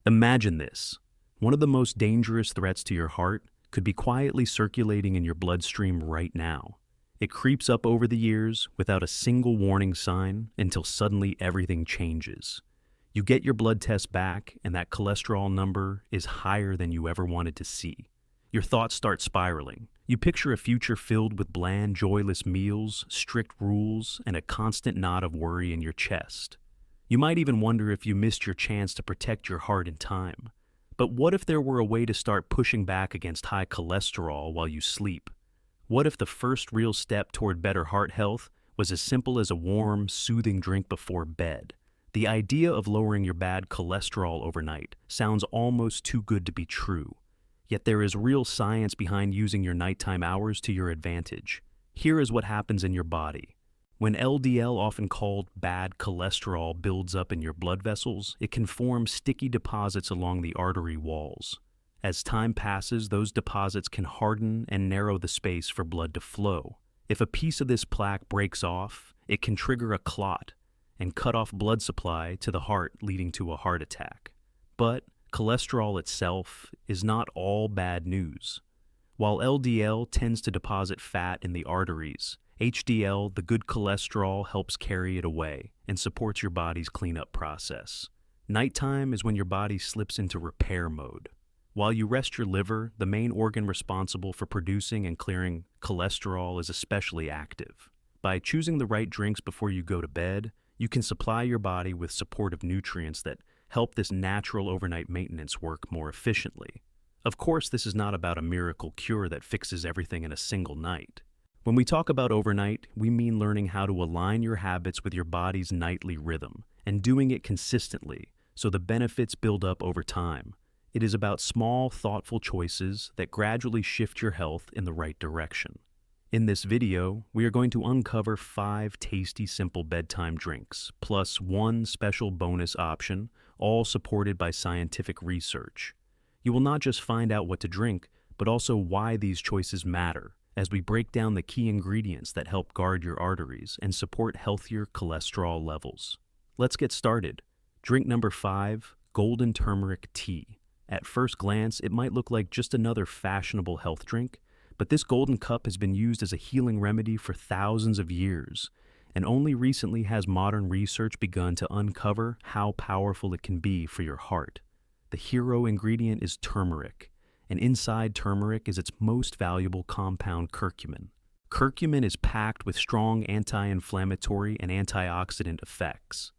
Imagine this. One of the most dangerous threats to your heart could be quietly circulating in your bloodstream right now. It creeps up over the years without a single warning sign until suddenly everything changes. You get your blood test back, and that cholesterol number is higher than you ever wanted to see. Your thoughts start spiraling. You picture a future filled with bland, joyless meals, strict rules, and a constant knot of worry in your chest. You might even wonder if you missed your chance to protect your heart in time. But what if there were a way to start pushing back against high cholesterol while you sleep? What if the first real step toward better heart health was as simple as a warm, soothing drink before bed? The idea of lowering your bad cholesterol overnight sounds almost too good to be true. Yet there is real science behind using your nighttime hours to your advantage. Here is what happens in your body. When LDL, often called bad cholesterol, builds up in your blood vessels, it can form sticky deposits along the artery walls. As time passes, those deposits can harden and narrow the space for blood to flow. If a piece of this plaque breaks off, it can trigger a clot and cut off blood supply to the heart, leading to a heart attack. But cholesterol itself is not all bad news. While LDL tends to deposit fat in the arteries, HDL, the good cholesterol, helps carry it away and supports your body's cleanup process. Nighttime is when your body slips into repair mode. While you rest your liver, the main organ responsible for producing and clearing cholesterol is especially active. By choosing the right drinks before you go to bed, you can supply your body with supportive nutrients that help this natural overnight maintenance work more efficiently. Of course, this is not about a miracle cure that fixes everything in a single night. When we talk about overnight, we mean learning how to align your habits with your body's nightly rhythm and doing it consistently so the benefits build up over time. It is about small, thoughtful choices that gradually shift your health in the right direction. In this video, we are going to uncover 5 tasty, simple bedtime drinks, plus one special bonus option, all supported by scientific research. You will not just find out what to drink, but also why these choices matter, as we break down the key ingredients that help guard your arteries and support healthier cholesterol levels. Let's get started. Drink number 5, golden turmeric tea. At first glance, it might look like just another fashionable health drink, but this golden cup has been used as a healing remedy for thousands of years, and only recently has modern research begun to uncover how powerful it can be for your heart. The hero ingredient is turmeric, and inside turmeric is its most valuable compound, curcumin. Curcumin is packed with strong anti-inflammatory and antioxidant effects.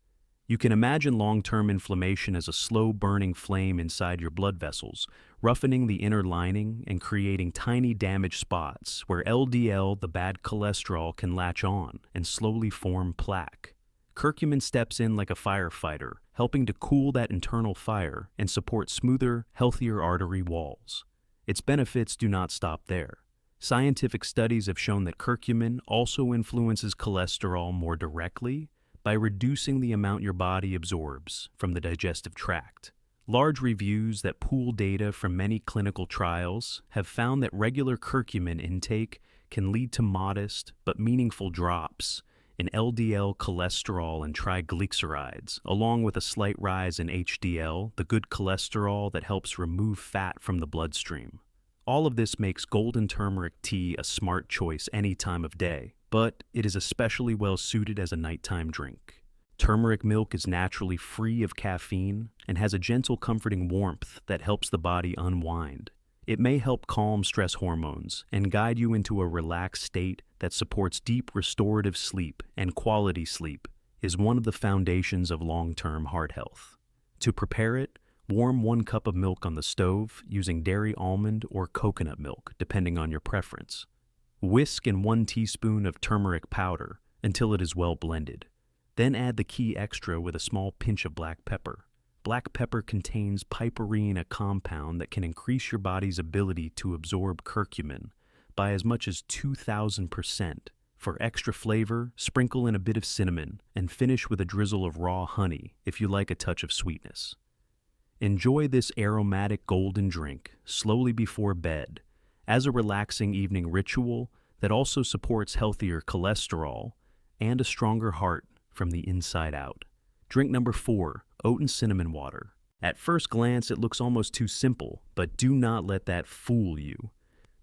You can imagine long-term inflammation as a slow-burning flame inside your blood vessels, roughening the inner lining and creating tiny damaged spots where LDL, the bad cholesterol, can latch on and slowly form plaque. Curcumin steps in like a firefighter, helping to cool that internal fire and support smoother, healthier artery walls. Its benefits do not stop there. Scientific studies have shown that curcumin also influences cholesterol more directly by reducing the amount your body absorbs from the digestive tract. Large reviews that pool data from many clinical trials have found that regular curcumin intake can lead to modest but meaningful drops in LDL cholesterol and triglycerides, along with a slight rise in HDL, the good cholesterol that helps remove fat from the bloodstream. All of this makes golden turmeric tea a smart choice any time of day, but it is especially well suited as a nighttime drink. Turmeric milk is naturally free of caffeine and has a gentle, comforting warmth that helps the body unwind. It may help calm stress hormones and guide you into a relaxed state that supports deep restorative sleep, and quality sleep is one of the foundations of long-term heart health. To prepare it, warm 1 cup of milk on the stove using dairy almond or coconut milk, depending on your preference. Whisk in 1 teaspoon of turmeric powder until it is well blended. Then add the key extra with a small pinch of black pepper. Black pepper contains piperine, a compound that can increase your body's ability to absorb curcumin by as much as 2,000%. For extra flavor, sprinkle in a bit of cinnamon and finish with a drizzle of raw honey if you like a touch of sweetness. Enjoy this aromatic golden drink slowly before bed as a relaxing evening ritual that also supports healthier cholesterol and a stronger heart from the inside out. Drink number 4, oat and cinnamon water. At first glance, it looks almost too simple, but do not let that fool you.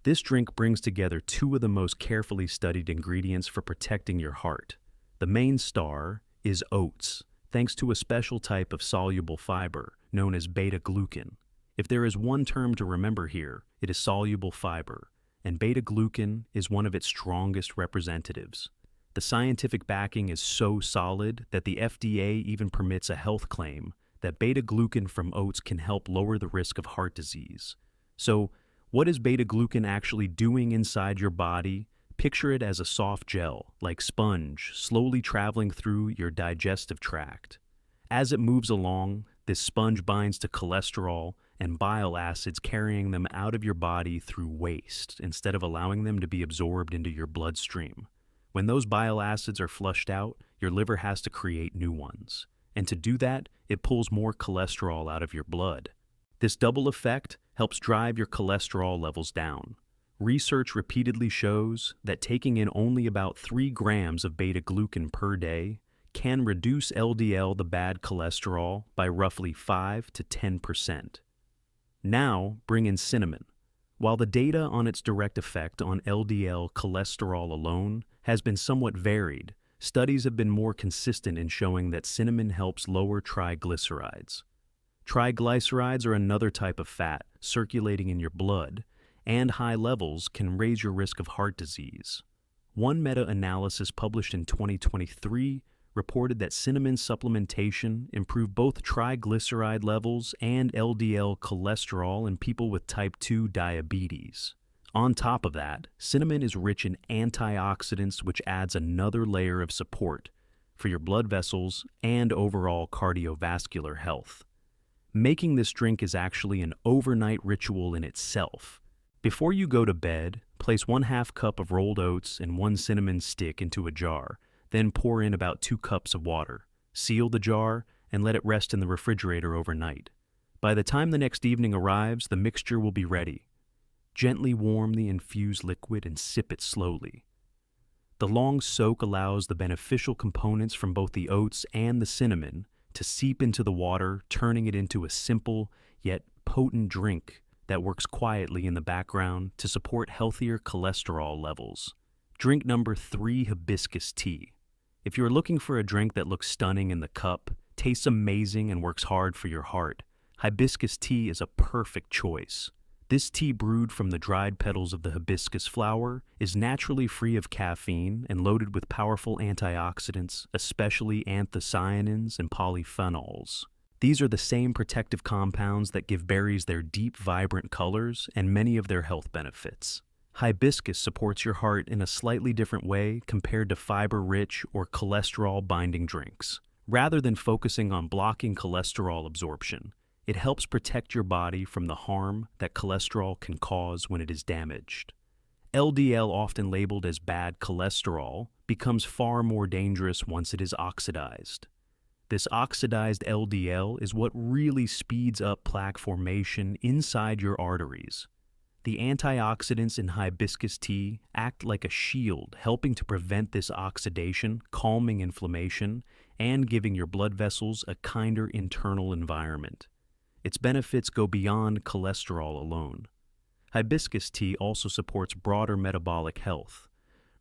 This drink brings together two of the most carefully studied ingredients for protecting your heart. The main star is oats, thanks to a special type of soluble fiber known as beta-glucan. If there is one term to remember here, it is soluble fiber, and beta-glucan is one of its strongest representatives. The scientific backing is so solid that the FDA even permits a health claim that beta-glucan from oats can help lower the risk of heart disease. So, what is beta-glucan actually doing inside your body? Picture it as a soft gel, like sponge, slowly traveling through your digestive tract. As it moves along, this sponge binds to cholesterol and bile acids, carrying them out of your body through waste, instead of allowing them to be absorbed into your bloodstream. When those bile acids are flushed out, your liver has to create new ones. And to do that, it pulls more cholesterol out of your blood. This double effect helps drive your cholesterol levels down. Research repeatedly shows that taking in only about 3 grams of beta-glucan per day can reduce LDL, the bad cholesterol, by roughly 5 to 10%. Now, bring in cinnamon. While the data on its direct effect on LDL cholesterol alone has been somewhat varied, studies have been more consistent in showing that cinnamon helps lower triglycerides. Triglycerides are another type of fat circulating in your blood, and high levels can raise your risk of heart disease. One meta-analysis published in 2023 reported that cinnamon supplementation improved both triglyceride levels and LDL cholesterol in people with type 2 diabetes. On top of that, cinnamon is rich in antioxidants, which adds another layer of support for your blood vessels and overall cardiovascular health. Making this drink is actually an overnight ritual in itself. Before you go to bed, place 1/2 cup of rolled oats and 1 cinnamon stick into a jar, then pour in about 2 cups of water. Seal the jar and let it rest in the refrigerator overnight. By the time the next evening arrives, the mixture will be ready. Gently warm the infused liquid and sip it slowly. The long soak allows the beneficial components from both the oats and the cinnamon to seep into the water, turning it into a simple yet potent drink that works quietly in the background to support healthier cholesterol levels. Drink number 3, hibiscus tea. If you're looking for a drink that looks stunning in the cup, tastes amazing, and works hard for your heart, hibiscus tea is a perfect choice. This tea, brewed from the dried petals of the hibiscus flower, is naturally free of caffeine and loaded with powerful antioxidants, especially anthocyanins and polyphenols. These are the same protective compounds that give berries their deep, vibrant colors and many of their health benefits. Hibiscus supports your heart in a slightly different way compared to fiber-rich or cholesterol-binding drinks. Rather than focusing on blocking cholesterol absorption, it helps protect your body from the harm that cholesterol can cause when it is damaged. LDL, often labeled as bad cholesterol, becomes far more dangerous once it is oxidized. This oxidized LDL is what really speeds up plaque formation inside your arteries. The antioxidants in hibiscus tea act like a shield, helping to prevent this oxidation, calming inflammation, and giving your blood vessels a kinder internal environment. Its benefits go beyond cholesterol alone. Hibiscus tea also supports broader metabolic health.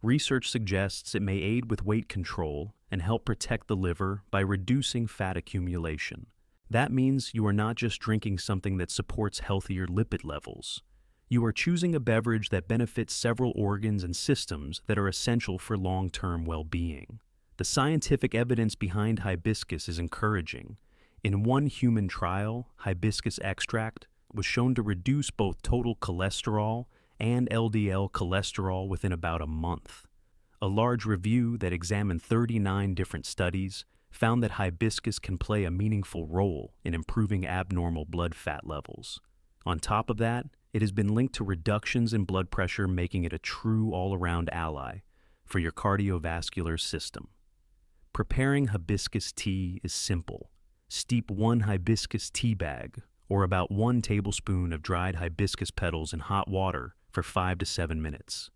Research suggests it may aid with weight control and help protect the liver by reducing fat accumulation. That means you are not just drinking something that supports healthier lipid levels. You are choosing a beverage that benefits several organs and systems that are essential for long-term well-being. The scientific evidence behind hibiscus is encouraging. In one human trial, hibiscus extract was shown to reduce both total cholesterol and LDL cholesterol within about a month. A large review that examined 39 different studies found that hibiscus can play a meaningful role in improving abnormal blood fat levels. On top of that, it has been linked to reductions in blood pressure, making it a true all-around ally for your cardiovascular system. Preparing hibiscus tea is simple. Steep 1 hibiscus tea bag, or about 1 tablespoon of dried hibiscus petals, in hot water for 5 to 7 minutes.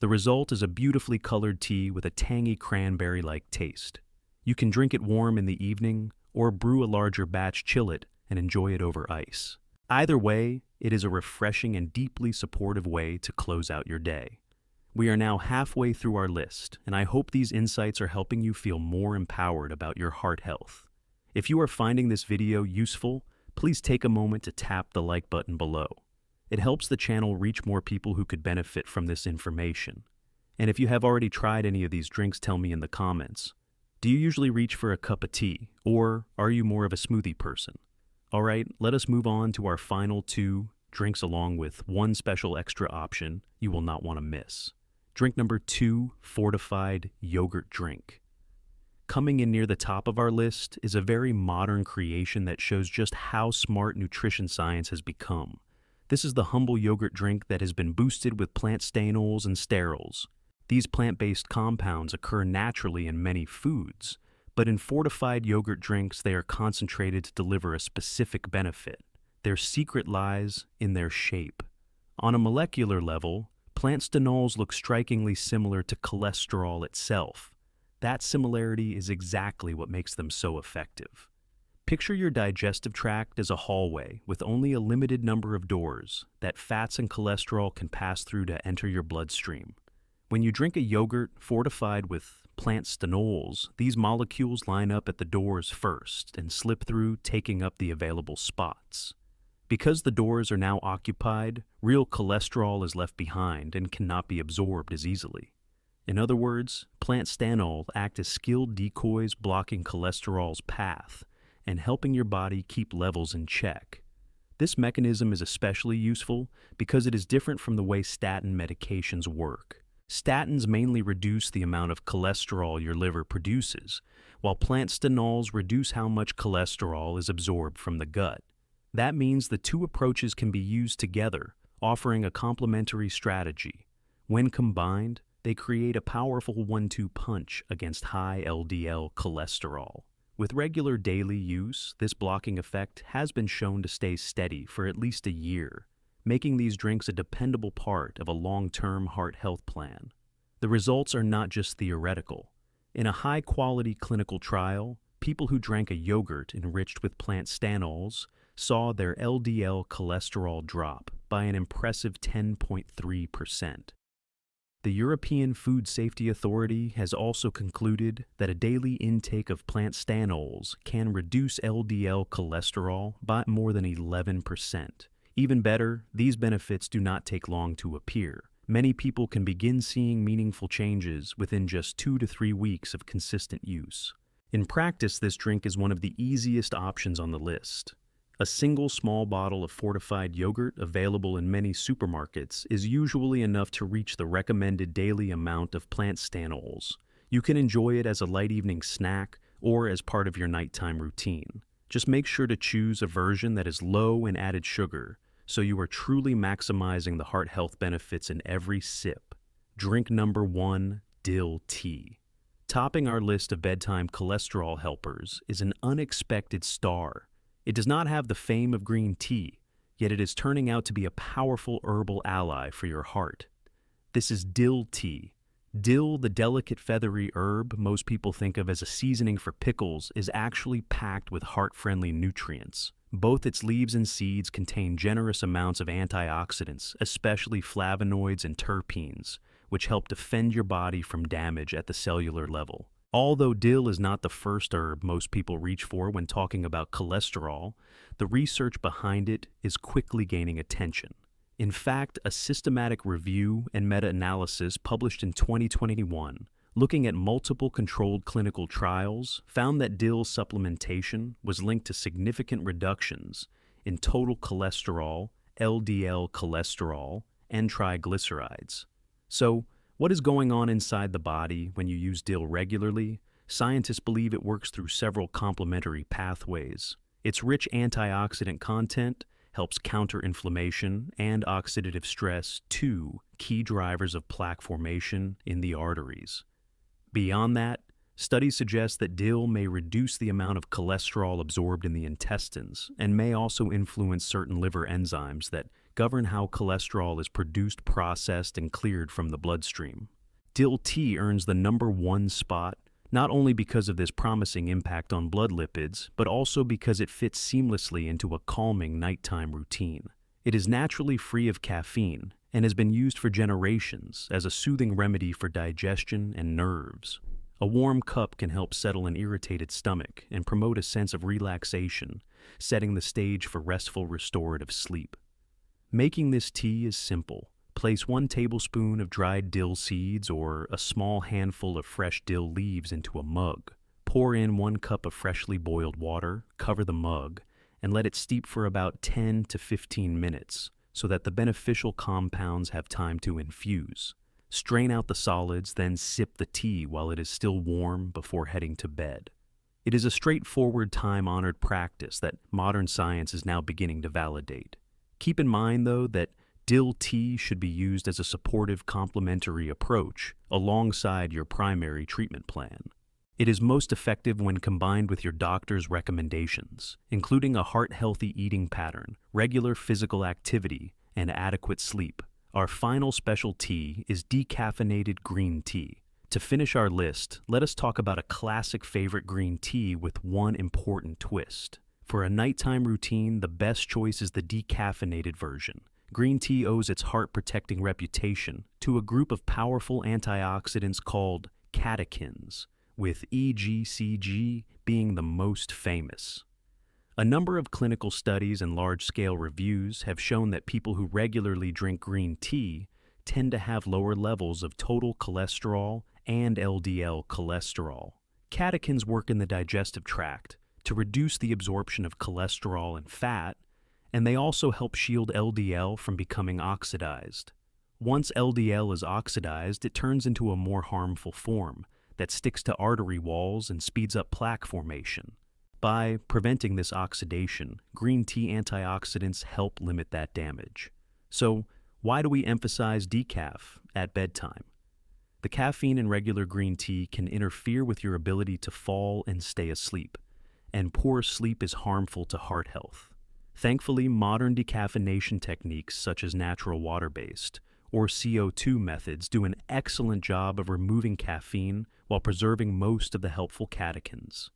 The result is a beautifully colored tea with a tangy cranberry-like taste. You can drink it warm in the evening, or brew a larger batch, chill it, and enjoy it over ice. Either way, it is a refreshing and deeply supportive way to close out your day. We are now halfway through our list, and I hope these insights are helping you feel more empowered about your heart health. If you are finding this video useful, please take a moment to tap the like button below. It helps the channel reach more people who could benefit from this information. And if you have already tried any of these drinks, tell me in the comments. Do you usually reach for a cup of tea, or are you more of a smoothie person? All right, let us move on to our final 2 drinks along with one special extra option you will not want to miss. Drink number 2, fortified yogurt drink. Coming in near the top of our list is a very modern creation that shows just how smart nutrition science has become. This is the humble yogurt drink that has been boosted with plant stanols and sterols. These plant-based compounds occur naturally in many foods, but in fortified yogurt drinks they are concentrated to deliver a specific benefit. Their secret lies in their shape. On a molecular level, plant stanols look strikingly similar to cholesterol itself. That similarity is exactly what makes them so effective. Picture your digestive tract as a hallway with only a limited number of doors that fats and cholesterol can pass through to enter your bloodstream. When you drink a yogurt fortified with plant stanols, these molecules line up at the doors first and slip through, taking up the available spots. Because the doors are now occupied, real cholesterol is left behind and cannot be absorbed as easily. In other words, plant stanol act as skilled decoys blocking cholesterol's path and helping your body keep levels in check. This mechanism is especially useful because it is different from the way statin medications work. Statins mainly reduce the amount of cholesterol your liver produces, while plant stanols reduce how much cholesterol is absorbed from the gut. That means the 2 approaches can be used together, offering a complementary strategy. When combined, they create a powerful 1-2 punch against high LDL cholesterol. With regular daily use, this blocking effect has been shown to stay steady for at least a year, making these drinks a dependable part of a long-term heart health plan. The results are not just theoretical. In a high-quality clinical trial, people who drank a yogurt enriched with plant stanols saw their LDL cholesterol drop by an impressive 10.3%. The European Food Safety Authority has also concluded that a daily intake of plant stanols can reduce LDL cholesterol by more than 11%. Even better, these benefits do not take long to appear. Many people can begin seeing meaningful changes within just 2 to 3 weeks of consistent use. In practice, this drink is one of the easiest options on the list. A single small bottle of fortified yogurt available in many supermarkets is usually enough to reach the recommended daily amount of plant stanols. You can enjoy it as a light evening snack or as part of your nighttime routine. Just make sure to choose a version that is low in added sugar, so you are truly maximizing the heart health benefits in every sip. Drink number 1, dill tea. Topping our list of bedtime cholesterol helpers is an unexpected star. It does not have the fame of green tea, yet it is turning out to be a powerful herbal ally for your heart. This is dill tea. Dill, the delicate feathery herb most people think of as a seasoning for pickles, is actually packed with heart-friendly nutrients. Both its leaves and seeds contain generous amounts of antioxidants, especially flavonoids and terpenes, which help defend your body from damage at the cellular level. Although dill is not the first herb most people reach for when talking about cholesterol, the research behind it is quickly gaining attention. In fact, a systematic review and meta-analysis published in 2021, looking at multiple controlled clinical trials, found that dill supplementation was linked to significant reductions in total cholesterol, LDL cholesterol, and triglycerides. So, what is going on inside the body when you use dill regularly? Scientists believe it works through several complementary pathways. Its rich antioxidant content helps counter inflammation and oxidative stress, 2 key drivers of plaque formation in the arteries. Beyond that, studies suggest that dill may reduce the amount of cholesterol absorbed in the intestines and may also influence certain liver enzymes that govern how cholesterol is produced, processed, and cleared from the bloodstream. Dill tea earns the #1 spot not only because of this promising impact on blood lipids, but also because it fits seamlessly into a calming nighttime routine. It is naturally free of caffeine and has been used for generations as a soothing remedy for digestion and nerves. A warm cup can help settle an irritated stomach and promote a sense of relaxation, setting the stage for restful restorative sleep. Making this tea is simple. Place 1 tablespoon of dried dill seeds or a small handful of fresh dill leaves into a mug. Pour in 1 cup of freshly boiled water, cover the mug, and let it steep for about 10 to 15 minutes so that the beneficial compounds have time to infuse. Strain out the solids, then sip the tea while it is still warm before heading to bed. It is a straightforward, time-honored practice that modern science is now beginning to validate. Keep in mind, though, that dill tea should be used as a supportive complementary approach alongside your primary treatment plan. It is most effective when combined with your doctor's recommendations, including a heart-healthy eating pattern, regular physical activity, and adequate sleep. Our final special tea is decaffeinated green tea. To finish our list, let us talk about a classic favorite green tea with one important twist. For a nighttime routine, the best choice is the decaffeinated version. Green tea owes its heart-protecting reputation to a group of powerful antioxidants called catechins, with EGCG being the most famous. A number of clinical studies and large-scale reviews have shown that people who regularly drink green tea tend to have lower levels of total cholesterol and LDL cholesterol. Catechins work in the digestive tract to reduce the absorption of cholesterol and fat, and they also help shield LDL from becoming oxidized. Once LDL is oxidized, it turns into a more harmful form that sticks to artery walls and speeds up plaque formation. By preventing this oxidation, green tea antioxidants help limit that damage. So, why do we emphasize decaf at bedtime? The caffeine in regular green tea can interfere with your ability to fall and stay asleep, and poor sleep is harmful to heart health. Thankfully, modern decaffeination techniques such as natural water-based or CO2 methods do an excellent job of removing caffeine while preserving most of the helpful catechins.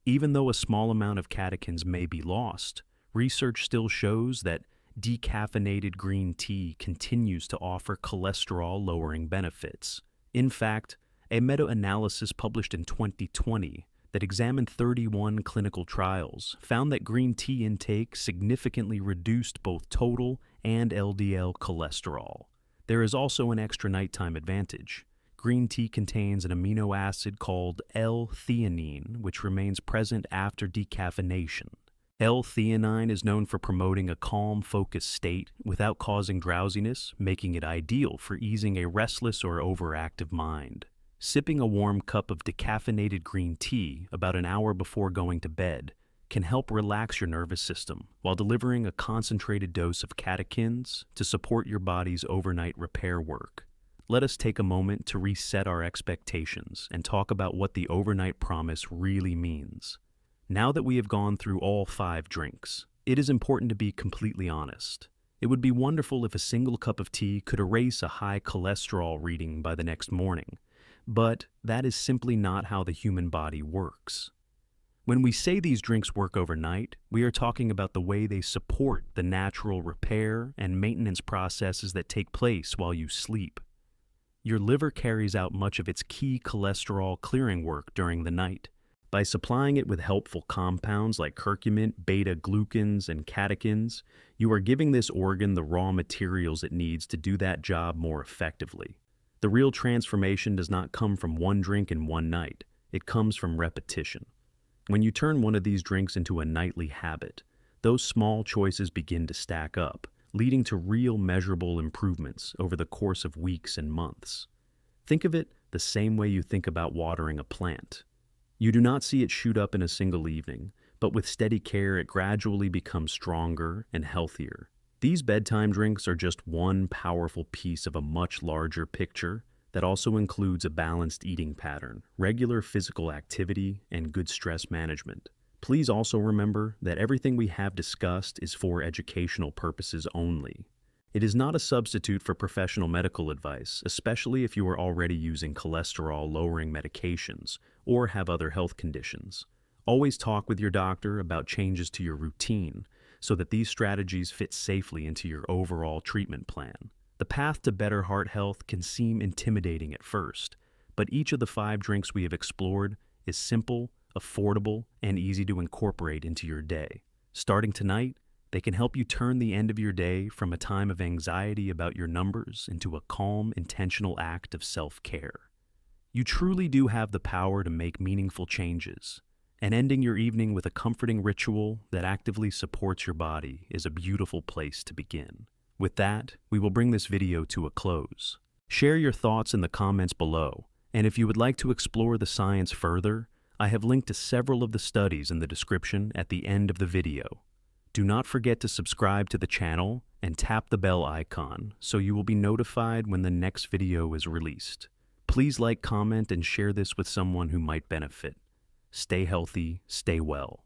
Even though a small amount of catechins may be lost, research still shows that decaffeinated green tea continues to offer cholesterol-lowering benefits. In fact, a meta-analysis published in 2020 that examined 31 clinical trials found that green tea intake significantly reduced both total and LDL cholesterol. There is also an extra nighttime advantage. Green tea contains an amino acid called L-theanine, which remains present after decaffeination. L-theanine is known for promoting a calm, focused state without causing drowsiness, making it ideal for easing a restless or overactive mind. Sipping a warm cup of decaffeinated green tea about an hour before going to bed can help relax your nervous system while delivering a concentrated dose of catechins to support your body's overnight repair work. Let us take a moment to reset our expectations and talk about what the overnight promise really means. Now that we have gone through all 5 drinks, it is important to be completely honest. It would be wonderful if a single cup of tea could erase a high cholesterol reading by the next morning, but that is simply not how the human body works. When we say these drinks work overnight, we are talking about the way they support the natural repair and maintenance processes that take place while you sleep. Your liver carries out much of its key cholesterol clearing work during the night. By supplying it with helpful compounds like curcumin, beta-glucans, and catechins, you are giving this organ the raw materials it needs to do that job more effectively. The real transformation does not come from one drink in one night. It comes from repetition. When you turn one of these drinks into a nightly habit, those small choices begin to stack up, leading to real measurable improvements over the course of weeks and months. Think of it the same way you think about watering a plant. You do not see it shoot up in a single evening, but with steady care it gradually becomes stronger and healthier. These bedtime drinks are just one powerful piece of a much larger picture that also includes a balanced eating pattern, regular physical activity, and good stress management. Please also remember that everything we have discussed is for educational purposes only. It is not a substitute for professional medical advice, especially if you are already using cholesterol-lowering medications or have other health conditions. Always talk with your doctor about changes to your routine so that these strategies fit safely into your overall treatment plan. The path to better heart health can seem intimidating at first, but each of the 5 drinks we have explored is simple, affordable, and easy to incorporate into your day. Starting tonight, they can help you turn the end of your day from a time of anxiety about your numbers into a calm, intentional act of self-care. You truly do have the power to make meaningful changes, and ending your evening with a comforting ritual that actively supports your body is a beautiful place to begin. With that, we will bring this video to a close. Share your thoughts in the comments below, and if you would like to explore the science further, I have linked to several of the studies in the description at the end of the video. Do not forget to subscribe to the channel and tap the bell icon so you will be notified when the next video is released. Please like, comment, and share this with someone who might benefit. Stay healthy, stay well.